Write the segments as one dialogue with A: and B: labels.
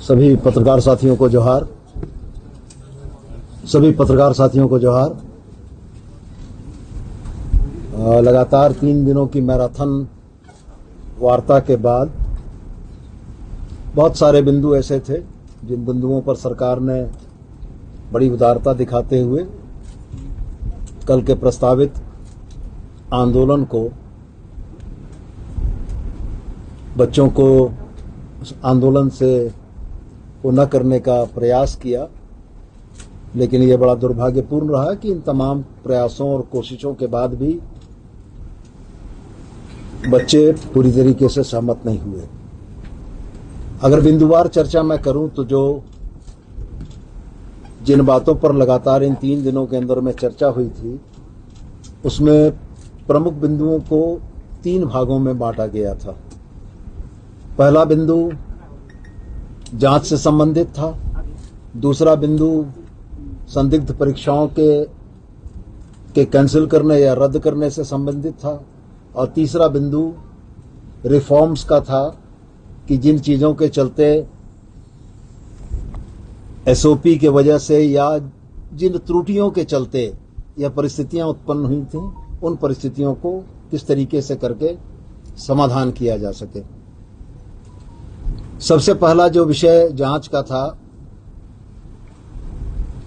A: सभी पत्रकार साथियों को जोहार। लगातार 3 दिनों की मैराथन वार्ता के बाद बहुत सारे बिंदु ऐसे थे जिन बिंदुओं पर सरकार ने बड़ी उदारता दिखाते हुए कल के प्रस्तावित आंदोलन को, बच्चों को उस आंदोलन से वो न करने का प्रयास किया। लेकिन यह बड़ा दुर्भाग्यपूर्ण रहा कि इन तमाम प्रयासों और कोशिशों के बाद भी बच्चे पूरी तरीके से सहमत नहीं हुए। अगर बिंदुवार चर्चा मैं करूं तो जिन बातों पर लगातार इन 3 दिनों के अंदर में चर्चा हुई थी, उसमें प्रमुख बिंदुओं को 3 भागों में बांटा गया था। पहला बिंदु जांच से संबंधित था, दूसरा बिंदु संदिग्ध परीक्षाओं के कैंसिल करने या रद्द करने से संबंधित था, और तीसरा बिंदु रिफॉर्म्स का था कि जिन चीजों के चलते एसओपी के वजह से या जिन त्रुटियों के चलते यह परिस्थितियां उत्पन्न हुई थीं, उन परिस्थितियों को किस तरीके से करके समाधान किया जा सके। सबसे पहला जो विषय जांच का था,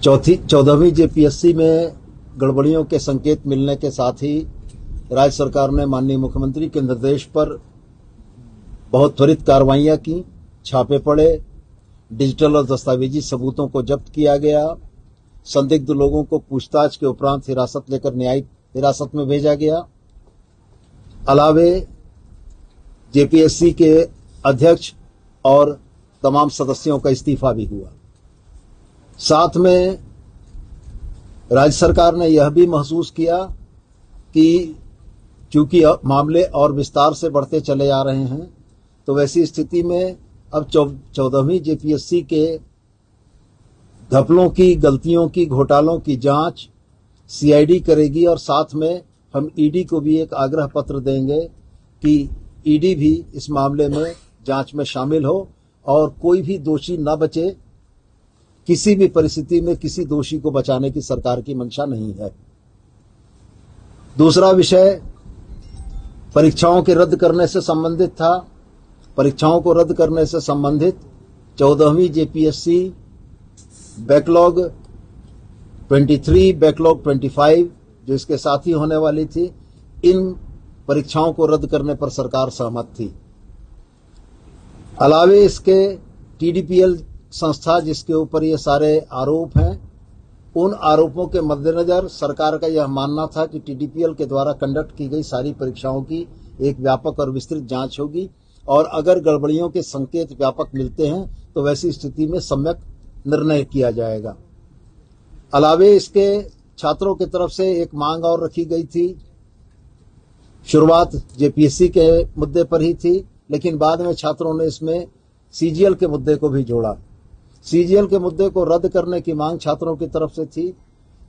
A: 14वीं जेपीएससी में गड़बड़ियों के संकेत मिलने के साथ ही राज्य सरकार ने माननीय मुख्यमंत्री के निर्देश पर बहुत त्वरित कार्रवाइयां की, छापे पड़े, डिजिटल और दस्तावेजी सबूतों को जब्त किया गया, संदिग्ध लोगों को पूछताछ के उपरांत हिरासत लेकर न्यायिक हिरासत में भेजा गया। अलावे जेपीएससी के अध्यक्ष और तमाम सदस्यों का इस्तीफा भी हुआ। साथ में राज्य सरकार ने यह भी महसूस किया कि चूंकि मामले और विस्तार से बढ़ते चले आ रहे हैं, तो वैसी स्थिति में अब 14वीं जेपीएससी के घपलों की, गलतियों की, घोटालों की जांच सीआईडी करेगी, और साथ में हम ईडी को भी एक आग्रह पत्र देंगे कि ईडी भी इस मामले में जांच में शामिल हो और कोई भी दोषी न बचे। किसी भी परिस्थिति में किसी दोषी को बचाने की सरकार की मंशा नहीं है। दूसरा विषय परीक्षाओं के रद्द करने से संबंधित था। परीक्षाओं को रद्द करने से संबंधित 14वीं जेपीएससी बैकलॉग 23, बैकलॉग 25 जो इसके साथ ही होने वाली थी, इन परीक्षाओं को रद्द करने पर सरकार सहमत थी। अलावे इसके टीडीपीएल संस्था जिसके ऊपर ये सारे आरोप हैं, उन आरोपों के मद्देनजर सरकार का यह मानना था कि टीडीपीएल के द्वारा कंडक्ट की गई सारी परीक्षाओं की एक व्यापक और विस्तृत जांच होगी, और अगर गड़बड़ियों के संकेत व्यापक मिलते हैं तो वैसी स्थिति में सम्यक निर्णय किया जाएगा। अलावे इसके छात्रों की तरफ से एक मांग और रखी गई थी। शुरुआत जेपीएससी के मुद्दे पर ही थी, लेकिन बाद में छात्रों ने इसमें सीजीएल के मुद्दे को भी जोड़ा। सीजीएल के मुद्दे को रद्द करने की मांग छात्रों की तरफ से थी।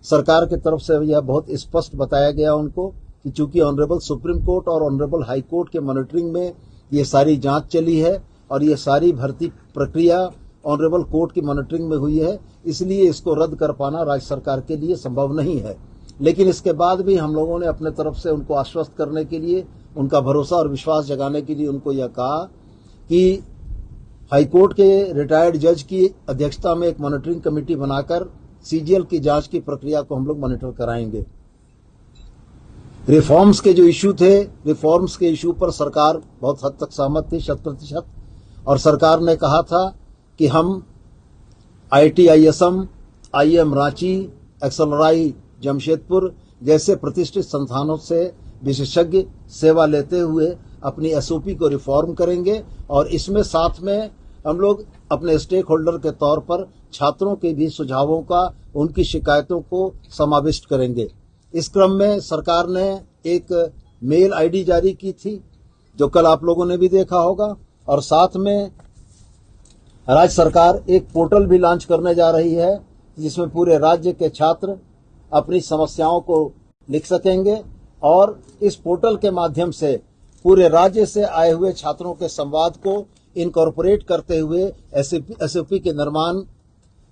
A: सरकार की तरफ से यह बहुत स्पष्ट बताया गया उनको कि चूंकि ऑनरेबल सुप्रीम कोर्ट और ऑनरेबल हाई कोर्ट के मॉनिटरिंग में ये सारी जांच चली है और ये सारी भर्ती प्रक्रिया ऑनरेबल कोर्ट की मॉनिटरिंग में हुई है, इसलिए इसको रद्द कर पाना राज्य सरकार के लिए संभव नहीं है। लेकिन इसके बाद भी हम लोगों ने अपने तरफ से उनको आश्वस्त करने के लिए, उनका भरोसा और विश्वास जगाने के लिए उनको यह कहा कि हाईकोर्ट के रिटायर्ड जज की अध्यक्षता में एक मॉनिटरिंग कमेटी बनाकर सीजीएल की जांच की प्रक्रिया को हम लोग मॉनिटर कराएंगे। रिफॉर्म्स के जो इश्यू थे, रिफॉर्म्स के इश्यू पर सरकार बहुत हद तक सहमत थी 100%, और सरकार ने कहा था कि हम IIT-ISM, IIM Ranchi, XLRI Jamshedpur जैसे प्रतिष्ठित संस्थानों से विशेषज्ञ सेवा लेते हुए अपनी एसओपी को रिफॉर्म करेंगे, और इसमें साथ में हम लोग अपने स्टेक होल्डर के तौर पर छात्रों के भी सुझावों का, उनकी शिकायतों को समाविष्ट करेंगे। इस क्रम में सरकार ने एक मेल आईडी जारी की थी जो कल आप लोगों ने भी देखा होगा, और साथ में राज्य सरकार एक पोर्टल भी लॉन्च करने जा रही है जिसमें पूरे राज्य के छात्र अपनी समस्याओं को लिख सकेंगे और इस पोर्टल के माध्यम से पूरे राज्य से आए हुए छात्रों के संवाद को इनकॉर्पोरेट करते हुए एसओपी के निर्माण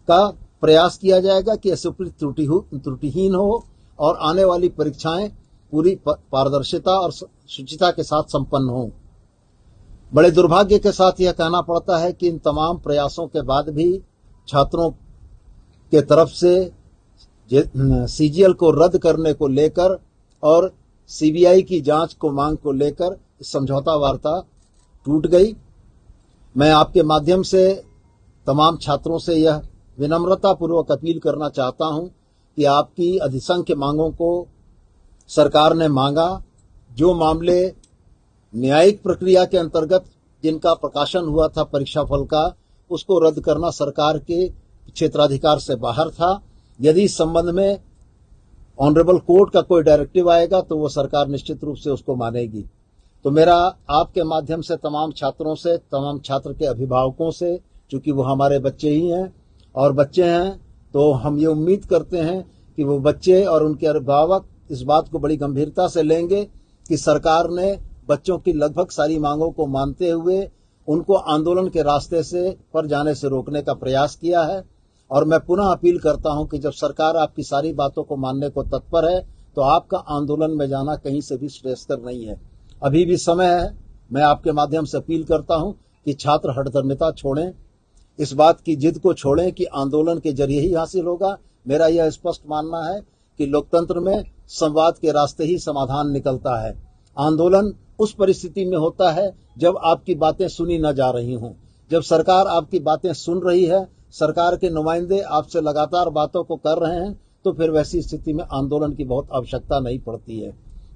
A: का प्रयास किया जाएगा कि एसओपी त्रुटिहीन हो और आने वाली परीक्षाएं पूरी पारदर्शिता और शुचिता के साथ संपन्न हो। बड़े दुर्भाग्य के साथ यह कहना पड़ता है कि इन तमाम प्रयासों के बाद भी छात्रों के तरफ से सीजीएल को रद्द करने को लेकर और सीबीआई की जांच को मांग को लेकर समझौता वार्ता टूट गई। मैं आपके माध्यम से तमाम छात्रों से यह विनम्रता पूर्वक अपील करना चाहता हूं कि आपकी अधिसंख्य मांगों को सरकार ने मांगा। जो मामले न्यायिक प्रक्रिया के अंतर्गत जिनका प्रकाशन हुआ था परीक्षा फल का, उसको रद्द करना सरकार के क्षेत्राधिकार से बाहर था। यदि इस संबंध में ऑनरेबल कोर्ट का कोई डायरेक्टिव आएगा तो वो सरकार निश्चित रूप से उसको मानेगी। तो मेरा आपके माध्यम से तमाम छात्रों से, तमाम छात्र के अभिभावकों से, चूंकि वो हमारे बच्चे ही हैं और बच्चे हैं तो हम ये उम्मीद करते हैं कि वो बच्चे और उनके अभिभावक इस बात को बड़ी गंभीरता से लेंगे कि सरकार ने बच्चों की लगभग सारी मांगों को मानते हुए उनको आंदोलन के रास्ते से पर जाने से रोकने का प्रयास किया है। और मैं पुनः अपील करता हूं कि जब सरकार आपकी सारी बातों को मानने को तत्पर है तो आपका आंदोलन में जाना कहीं से भी श्रेयस्कर नहीं है। अभी भी समय है। मैं आपके माध्यम से अपील करता हूं कि छात्र हठधर्मिता छोड़ें, इस बात की जिद को छोड़ें कि आंदोलन के जरिए ही हासिल होगा। मेरा यह स्पष्ट मानना है कि लोकतंत्र में संवाद के रास्ते ही समाधान निकलता है। आंदोलन उस परिस्थिति में होता है जब आपकी बातें सुनी न जा रही हों। जब सरकार आपकी बातें सुन रही है, सरकार के नुमाइंदे आपसे लगातार बातों को कर रहे हैं, तो फिर वैसी स्थिति में आंदोलन की बहुत आवश्यकता नहीं पड़ती है।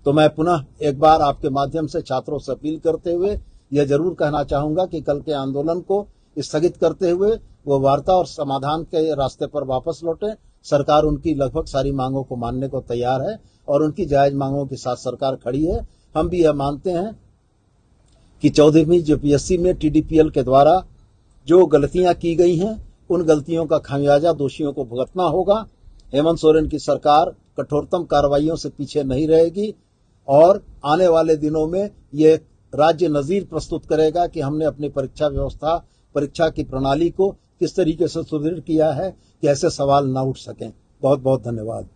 A: तो मैं पुनः एक बार आपके माध्यम से छात्रों से अपील करते हुए यह जरूर कहना चाहूंगा कि कल के आंदोलन को स्थगित करते हुए वो वार्ता और समाधान के रास्ते पर वापस लौटे। सरकार उनकी लगभग सारी मांगों को मानने को तैयार है और उनकी जायज मांगों के साथ सरकार खड़ी है। हम भी यह मानते हैं कि 14वीं जेपीएससी में टीडीपीएल के द्वारा जो गलतियां की गई हैं उन गलतियों का खामियाजा दोषियों को भुगतना होगा। हेमंत सोरेन की सरकार कठोरतम कार्रवाइयों से पीछे नहीं रहेगी और आने वाले दिनों में ये राज्य नजीर प्रस्तुत करेगा कि हमने अपनी परीक्षा व्यवस्था, परीक्षा की प्रणाली को किस तरीके से सुदृढ़ किया है कि ऐसे सवाल न उठ सकें। बहुत बहुत धन्यवाद।